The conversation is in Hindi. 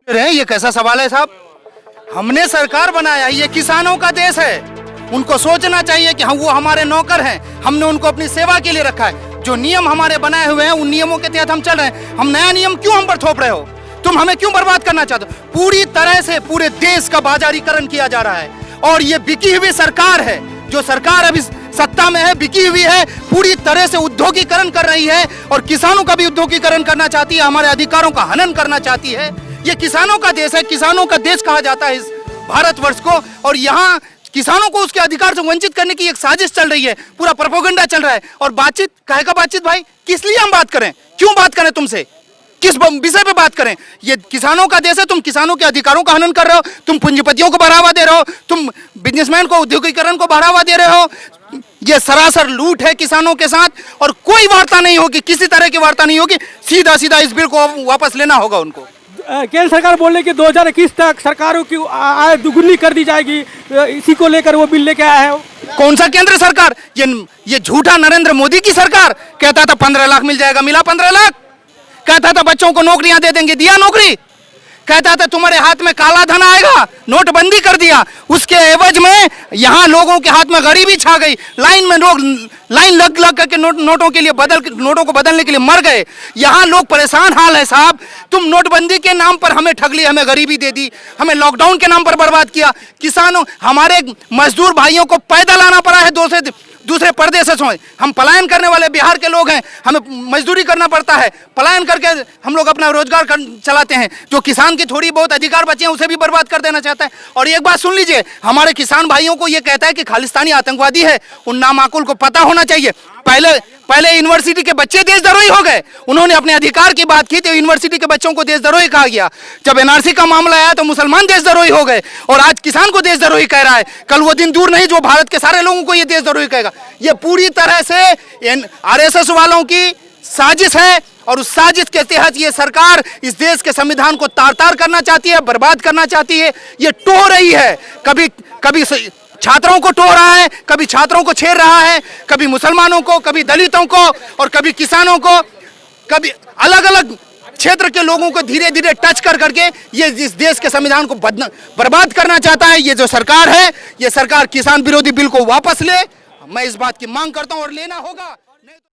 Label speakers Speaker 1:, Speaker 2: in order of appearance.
Speaker 1: ये कैसा सवाल है साहब? हमने सरकार बनाया, ये किसानों का देश है। उनको सोचना चाहिए कि हम वो हमारे नौकर हैं, हमने उनको अपनी सेवा के लिए रखा है। जो नियम हमारे बनाए हुए हैं उन नियमों के तहत हम चल रहे हैं। हम नया नियम क्यों हम पर थोप रहे हो? तुम हमें क्यों बर्बाद करना चाहते हो? पूरी तरह से पूरे देश का बाजारीकरण किया जा रहा है और ये बिकी हुई सरकार है। जो सरकार अभी सत्ता में है बिकी हुई है, पूरी तरह से उद्योगीकरण कर रही है और किसानों का भी उद्योगीकरण करना चाहती है, हमारे अधिकारों का हनन करना चाहती है। ये किसानों का देश है, किसानों का देश कहा जाता है इस भारतवर्ष को, और यहाँ किसानों को उसके अधिकार से वंचित करने की एक साजिश चल रही है, पूरा प्रोपेगेंडा चल रहा है। और बातचीत काहे का बातचीत भाई? किस लिए हम बात करें? क्यों बात करें तुमसे? किस विषय पे बात करें? ये किसानों का देश है, तुम किसानों के अधिकारों का हनन कर रहे हो, तुम पूंजीपतियों को बढ़ावा दे रहे हो, तुम बिजनेसमैन को उद्योगीकरण को बढ़ावा दे रहे हो। ये सरासर लूट है किसानों के साथ और कोई वार्ता नहीं होगी, किसी तरह की वार्ता नहीं होगी। सीधा सीधा इस बिल को वापस लेना होगा उनको।
Speaker 2: केंद्र सरकार बोल रही है कि 2021 तक सरकारों की आय दुगुनी कर दी जाएगी, इसी को लेकर वो बिल लेके आया है।
Speaker 1: कौन सा केंद्र सरकार? ये झूठा नरेंद्र मोदी की सरकार। कहता था 15 लाख मिल जाएगा, मिला 15 लाख। कहता था बच्चों को नौकरियां दे देंगे, दिया नौकरी। कहता था तुम्हारे हाथ में काला धन आएगा, नोटबंदी कर दिया। उसके एवज में यहाँ लोगों के हाथ में गरीबी छा गई। लाइन में लोग लाइन लग करके नोटों के लिए नोटों को बदलने के लिए मर गए। यहाँ लोग परेशान हाल है साहब। तुम नोटबंदी के नाम पर हमें ठग लिया, हमें गरीबी दे दी, हमें लॉकडाउन के नाम पर बर्बाद किया। किसानों, हमारे मजदूर भाइयों को पैदल आना पड़ा है दूसरे प्रदेशों से। हम पलायन करने वाले बिहार के लोग हैं, हमें मजदूरी करना पड़ता है, पलायन करके हम लोग अपना रोजगार चलाते हैं। जो किसान की थोड़ी बहुत अधिकार बचे हैं उसे भी बर्बाद कर देना चाहता है। और एक बात सुन लीजिए, हमारे किसान भाइयों को ये कहता है कि खालिस्तानी आतंकवादी है। उन नामाकुल को पता होना चाहिए। पहले यूनिवर्सिटी के बच्चे देशद्रोही हो गए। उन्होंने अपने अधिकार की बात की तो यूनिवर्सिटी के बच्चों को देशद्रोही कहा गया। जब एनआरसी का मामला आया तो मुसलमान देशद्रोही हो गए और आज किसान को देशद्रोही कह रहा है। कल वो दिन दूर नहीं जो भारत के सारे लोगों को ये देशद्रोही कहेगा। ये पूरी तरह से आरएसएस वालों की साजिश है और उस साजिश के तहत ये सरकार इस देश के संविधान को तार-तार करना चाहती है, बर्बाद करना चाहती है। ये टोह रही है, कभी छात्रों को टोह रहा है, कभी छात्रों को छेड़ रहा है, कभी मुसलमानों को, कभी दलितों को और कभी किसानों को, कभी अलग अलग क्षेत्र के लोगों को धीरे धीरे टच करके ये इस देश के संविधान को बर्बाद करना चाहता है। ये जो सरकार है, ये सरकार किसान विरोधी बिल को वापस ले। मैं इस बात की मांग करता हूं और लेना होगा।